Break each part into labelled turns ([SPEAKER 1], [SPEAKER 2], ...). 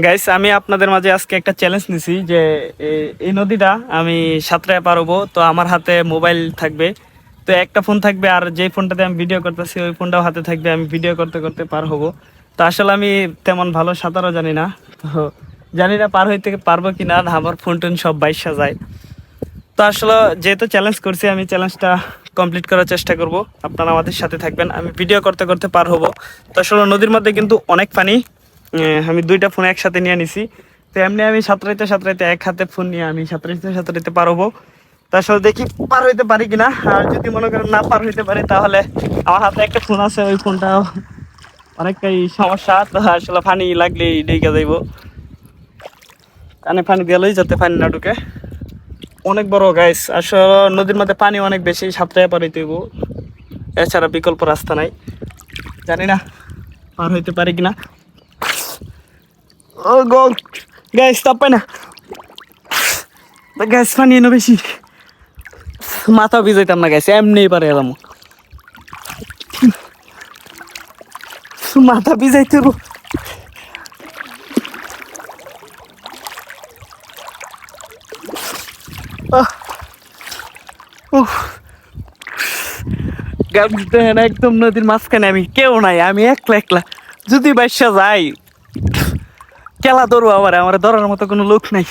[SPEAKER 1] Guys, আমি আপনাদের মাঝে আজকে একটা চ্যালেঞ্জ নিছি যে এই নদীটা আমি সাঁতরায় পারবো। তো আমার হাতে মোবাইল থাকবে, তো একটা ফোন থাকবে, আর যে ফোনটাতে আমি ভিডিও করতেছি ওই ফোনটাও হাতে থাকবে। আমি ভিডিও করতে করতে পার হবো। তো আসলে আমি তেমন ভালো সাঁতারও জানি না, তো জানি না পার হইতে পারবো কি না, আমার ফোন টোন সব বাইসা যায়। তো আসলে যেহেতু চ্যালেঞ্জ করছি, আমি চ্যালেঞ্জটা কমপ্লিট করার চেষ্টা করব। আপনারা আমাদের সাথে থাকবেন, আমি ভিডিও করতে করতে পার হব। তো আসলে নদীর মধ্যে কিন্তু অনেক পানি। আমি দুইটা ফোন একসাথে নিয়ে নিছি। তো এমনি আমি সাঁতরাইতে সাঁতরাইতে এক হাতে ফোন নিয়ে আমি সাঁতরাইতে সাঁতরাইতে পার হবো। তো আসলে দেখি পার হইতে পারি কিনা। আর যদি মনে করেন না পার হইতে পারি, তাহলে আমার হাতে একটা ফোন আছে, ওই ফোনটাও অনেকটাই সমস্যা। তো আসলে পানি লাগলেই ডেকে যাইব, কানে পানি দিলেই যাতে পানি না ঢুকে। অনেক বড় গাইস, আসলে নদীর মধ্যে পানি অনেক বেশি, সাঁতরাইয়া পার হইতে হইব, এছাড়া বিকল্প রাস্তা নাই। জানি না পার হইতে পারি কিনা। ও গো গাইস, তাপ পাই না গ্যাস, পানি এনে বেশি, মাথা ভিজাইতাম না গাইস, এমনি পারে এলাম, মাথা ভিজাইতে হইব। দেখেন একদম নদীর মাঝখানে, আমি কেউ নাই, আমি একলা একলা। যদি বাইসা যাই, খেলা ধরবো, আমার ধরার মতো কোনো লোক নাই।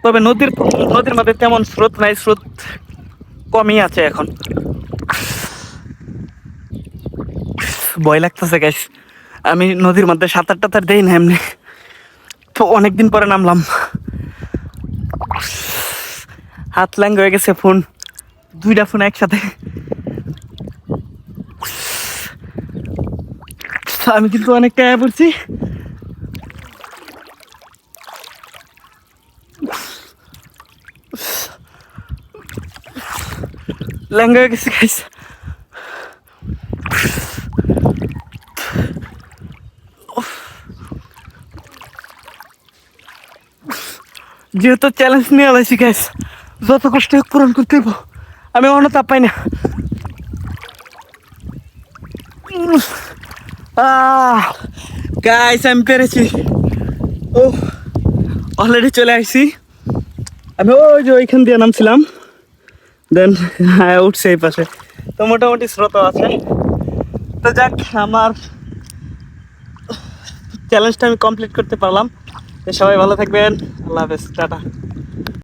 [SPEAKER 1] তবে নদীর নদীর মধ্যে তেমন স্রোত নাই, স্রোত কমই আছে এখন। ভয় লাগতেছে গাইস, আমি নদীর মধ্যে সাঁতার টাতার দেই না এমনি, তো অনেকদিন পরে নামলাম। হাত ল্যাং হয়ে গেছে, ফোন দুইটা ফোন একসাথে। আমি কিন্তু অনেক টাকা পড়ছি। ল্যাঙ্গা হয়ে গেছে গাইস। যেহেতু চ্যালেঞ্জ নিয়ে আলাইছি গাইস, যত কষ্ট হোক পূরণ করতে হইব। আমি অন্য তাপ পাই না। গাইস, আমি পেরেছি। ও, অলরেডি চলে আসছি। আমি ওই যে ওইখান দিয়ে নামছিলাম, দেন হ্যাঁ উঠছে এই পাশে। তো মোটামুটি স্রোত আছে। তো যাক, আমার চ্যালেঞ্জটা আমি কমপ্লিট করতে পারলাম। তো সবাই ভালো থাকবেন, আল্লাহ হাফেজ, টাটা।